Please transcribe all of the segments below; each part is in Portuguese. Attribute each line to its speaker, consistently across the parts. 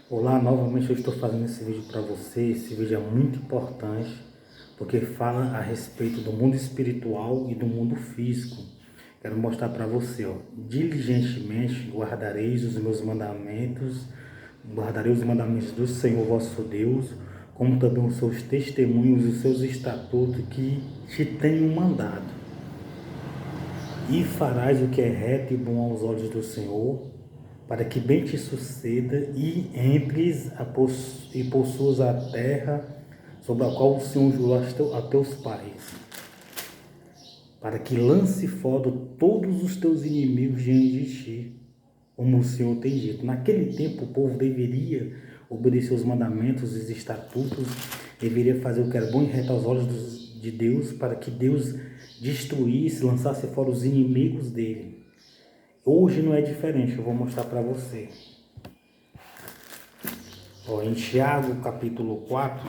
Speaker 1: Olá, novamente eu estou fazendo esse vídeo para você. Esse vídeo é muito importante porque fala a respeito do mundo espiritual e do mundo físico. Quero mostrar para você, diligentemente guardareis os meus mandamentos, guardareis os mandamentos do Senhor vosso Deus, como também os seus testemunhos e os seus estatutos que te tenho mandado. E farás o que é reto e bom aos olhos do Senhor, para que bem te suceda e entres e possuas a terra sobre a qual o Senhor jurou a teus pais, para que lance fora todos os teus inimigos diante de ti, como o Senhor tem dito. Naquele tempo o povo deveria obedecer os mandamentos, os estatutos, deveria fazer o que era bom e reto aos olhos de Deus, para que Deus destruísse, lançasse fora os inimigos dele. Hoje não é diferente, eu vou mostrar para você. Em Tiago capítulo 4,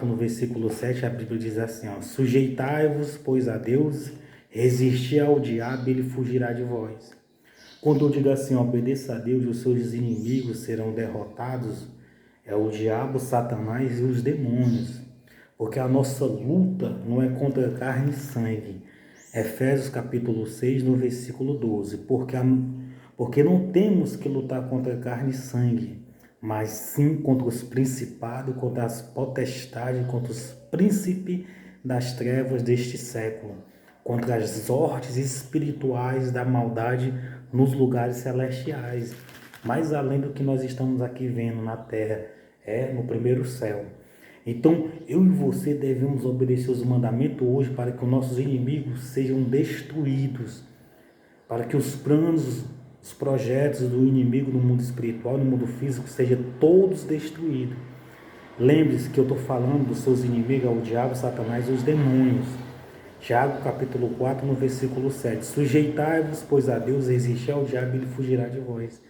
Speaker 1: no versículo 7, a Bíblia diz assim, sujeitai-vos, pois, a Deus, resisti ao diabo e ele fugirá de vós. Quando eu digo assim, obedeça a Deus e os seus inimigos serão derrotados, é o diabo, Satanás e os demônios. Porque a nossa luta não é contra carne e sangue. Efésios capítulo 6, no versículo 12. Porque não temos que lutar contra carne e sangue, mas sim contra os principados, contra as potestades, contra os príncipes das trevas deste século, contra as hortes espirituais da maldade nos lugares celestiais, mais além do que nós estamos aqui vendo na terra, no primeiro céu. Então, eu e você devemos obedecer os mandamentos hoje para que os nossos inimigos sejam destruídos, para que os planos, os projetos do inimigo no mundo espiritual, no mundo físico, sejam todos destruídos. Lembre-se que eu estou falando dos seus inimigos, o diabo, Satanás e os demônios. Tiago capítulo 4, no versículo 7. Sujeitai-vos, pois, a Deus, resistir ao diabo e ele fugirá de vós.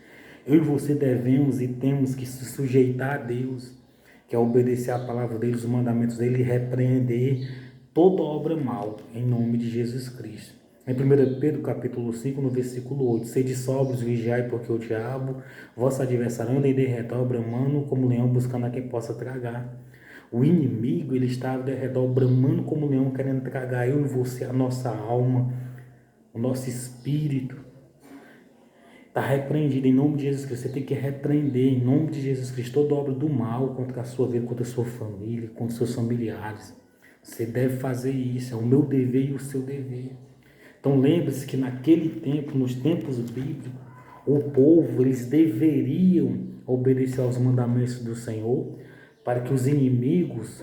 Speaker 1: Eu e você devemos e temos que se sujeitar a Deus, que é obedecer a palavra dele, os mandamentos dele, e repreender toda obra mal, em nome de Jesus Cristo. Em 1 Pedro capítulo 5, no versículo 8, sede sóbrios, vigiai, porque o diabo, vosso adversário, anda em derredor, bramando como leão, buscando a quem possa tragar. O inimigo, ele está ao derredor, bramando como leão, querendo tragar eu e você, a nossa alma, o nosso espírito. Está repreendido em nome de Jesus Cristo. Você tem que repreender em nome de Jesus Cristo toda obra do mal contra a sua vida, contra a sua família, contra os seus familiares. Você deve fazer isso, é o meu dever e o seu dever. Então lembre-se que naquele tempo, nos tempos bíblicos, o povo, eles deveriam obedecer aos mandamentos do Senhor para que os inimigos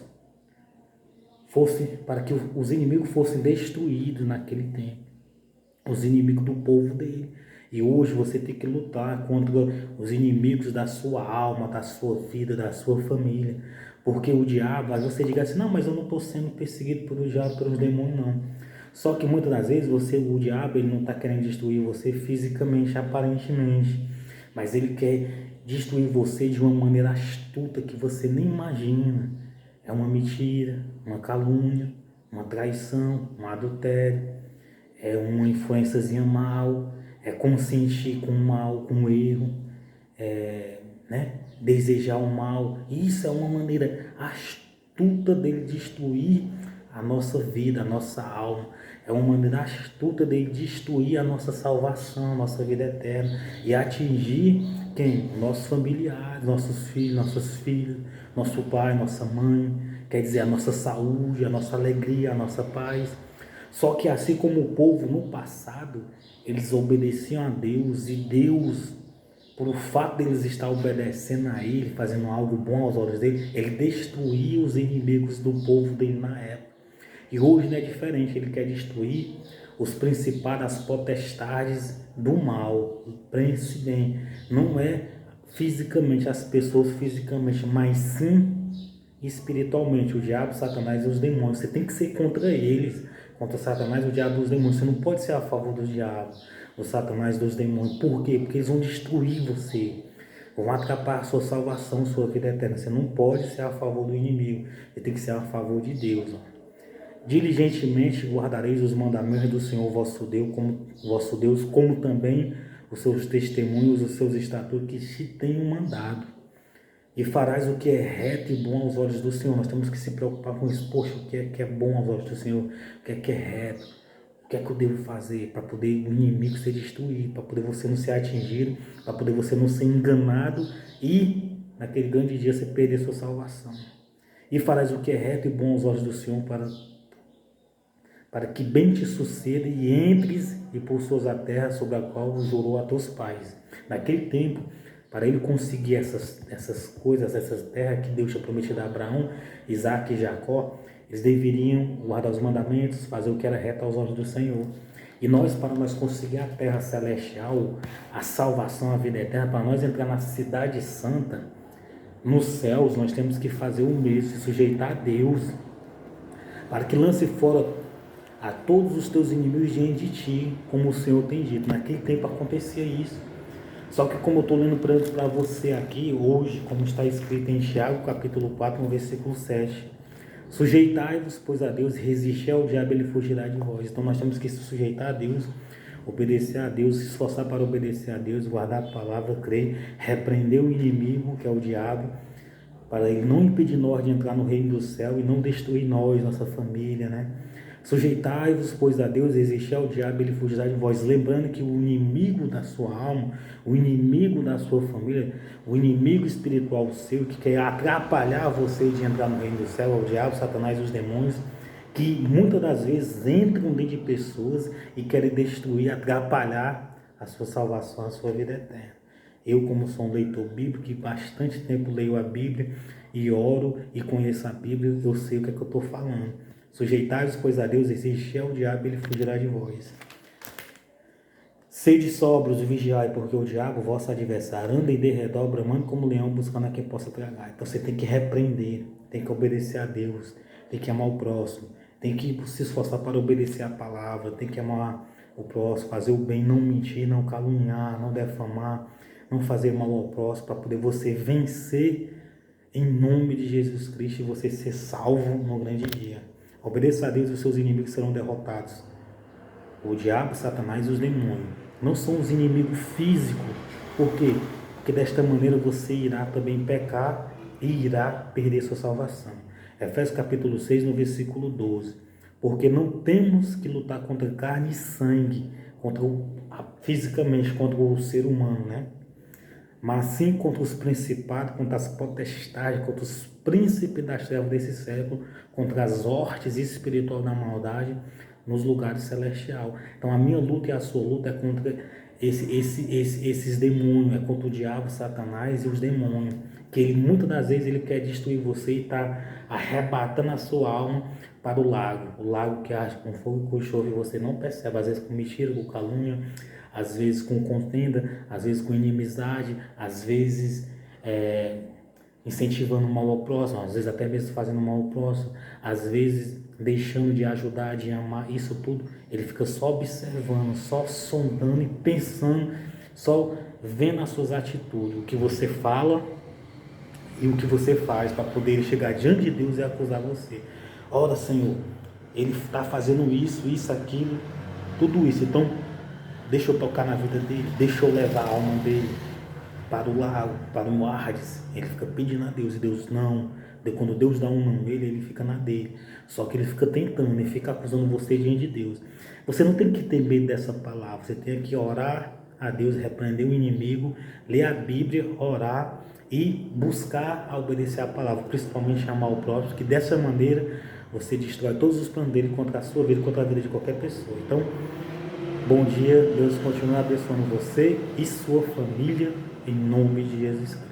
Speaker 1: fossem destruídos naquele tempo. Os inimigos do povo dele. E hoje você tem que lutar contra os inimigos da sua alma, da sua vida, da sua família. Porque o diabo, aí você diga assim, não, mas eu não estou sendo perseguido pelo diabo, pelos demônios, não. Só que muitas das vezes o diabo, ele não está querendo destruir você fisicamente, aparentemente. Mas ele quer destruir você de uma maneira astuta que você nem imagina. É uma mentira, uma calúnia, uma traição, um adultério. É uma influênciazinha mal, é consentir com o mal, com o erro, desejar o mal. Isso é uma maneira astuta dele destruir a nossa vida, a nossa alma. É uma maneira astuta dele destruir a nossa salvação, a nossa vida eterna e atingir quem? Nossos familiares, nossos filhos, nossas filhas, nosso pai, nossa mãe, quer dizer, a nossa saúde, a nossa alegria, a nossa paz. Só que assim como o povo no passado, eles obedeciam a Deus e Deus, por o fato deles estar obedecendo a Ele, fazendo algo bom aos olhos dele, Ele destruía os inimigos do povo dele na época. E hoje não é diferente, Ele quer destruir os principados, as potestades do mal. Pense bem, não é fisicamente, as pessoas fisicamente, mas sim espiritualmente, o diabo, Satanás e os demônios. Você tem que ser contra eles, contra Satanás, o diabo e os demônios. Você não pode ser a favor do diabo, do Satanás e dos demônios. Por quê? Porque eles vão destruir você, vão atrapalhar a sua salvação, a sua vida eterna. Você não pode ser a favor do inimigo, você tem que ser a favor de Deus. Diligentemente guardareis os mandamentos do Senhor vosso Deus, como também os seus testemunhos, os seus estatutos que te tenho mandado. E farás o que é reto e bom aos olhos do Senhor. Nós temos que se preocupar com isso. Poxa, o que é bom aos olhos do Senhor? O que é reto? O que é que eu devo fazer para poder o inimigo ser destruído, para poder você não ser atingido, para poder você não ser enganado e naquele grande dia você perder sua salvação. E farás o que é reto e bom aos olhos do Senhor para que bem te suceda e entres e possuas a terra sobre a qual jurou a teus pais. Naquele tempo, para ele conseguir essas coisas, essas terras que Deus tinha prometido a Abraão, Isaac e Jacó, eles deveriam guardar os mandamentos, fazer o que era reto aos olhos do Senhor. E nós, para nós conseguir a terra celestial, a salvação, a vida eterna, para nós entrar na cidade santa, nos céus, nós temos que fazer o mesmo, se sujeitar a Deus, para que lance fora a todos os teus inimigos diante de ti, como o Senhor tem dito. Naquele tempo acontecia isso. Só que como eu estou lendo para você aqui, hoje, como está escrito em Tiago, capítulo 4, no versículo 7, sujeitai-vos, pois, a Deus, e resistir ao diabo, ele fugirá de vós. Então nós temos que se sujeitar a Deus, obedecer a Deus, se esforçar para obedecer a Deus, guardar a palavra, crer, repreender o inimigo, que é o diabo, para ele não impedir nós de entrar no reino do céu e não destruir nós, nossa família, né? Sujeitai-vos, pois, a Deus, resistir ao diabo, ele fugirá de vós. Lembrando que o inimigo da sua alma, o inimigo da sua família, o inimigo espiritual seu, que quer atrapalhar você de entrar no reino do céu, é o diabo, Satanás e os demônios, que muitas das vezes entram dentro de pessoas e querem destruir, atrapalhar a sua salvação, a sua vida eterna. Eu, como sou um leitor bíblico, que bastante tempo leio a Bíblia e oro e conheço a Bíblia, eu sei o que é que eu estou falando. Sujeitai-vos, pois, a Deus, resistir ao diabo, ele fugirá de vós. Sede sóbrios e vigiai, porque o diabo, vosso adversário, anda em derredor, bramando como leão, buscando a quem possa tragar. Então você tem que repreender, tem que obedecer a Deus, tem que amar o próximo, tem que se esforçar para obedecer a palavra, tem que amar o próximo, fazer o bem, não mentir, não caluniar, não defamar, não fazer mal ao próximo, para poder você vencer em nome de Jesus Cristo e você ser salvo no grande dia. Obedeça a Deus e os seus inimigos serão derrotados. O diabo, Satanás e os demônios não são os inimigos físicos. Por quê? Porque desta maneira você irá também pecar e irá perder sua salvação. Efésios capítulo 6, no versículo 12. Porque não temos que lutar contra carne e sangue, fisicamente contra o ser humano, né? Mas sim contra os principados, contra as potestades, contra os príncipes das trevas desse século, contra as hortes espirituais da maldade nos lugares celestiais. Então a minha luta e a sua luta é contra esses demônios, é contra o diabo, Satanás e os demônios, que ele muitas das vezes ele quer destruir você e está arrebatando a sua alma para o lago que age com fogo e com enxofre e você não percebe, às vezes com mentira, com calúnia, às vezes com contenda, às vezes com inimizade, às vezes incentivando o mal ao próximo, às vezes até mesmo fazendo mal ao próximo, às vezes deixando de ajudar, de amar, isso tudo, ele fica só observando, só sondando e pensando, só vendo as suas atitudes, o que você fala e o que você faz para poder chegar diante de Deus e acusar você. Ora, Senhor, ele está fazendo isso, aquilo, tudo isso, então deixa eu tocar na vida dele, deixa eu levar a alma dele para o lago, para o Hades. Ele fica pedindo a Deus e Deus não. Quando Deus dá um não nele, ele fica na dele. Só que ele fica tentando, ele fica acusando você diante de Deus. Você não tem que ter medo dessa palavra, você tem que orar a Deus, repreender o inimigo, ler a Bíblia, orar e buscar a obedecer a palavra, principalmente amar o próximo, que dessa maneira você destrói todos os planos dele contra a sua vida, contra a vida de qualquer pessoa. Então, bom dia, Deus continue abençoando você e sua família, em nome de Jesus Cristo.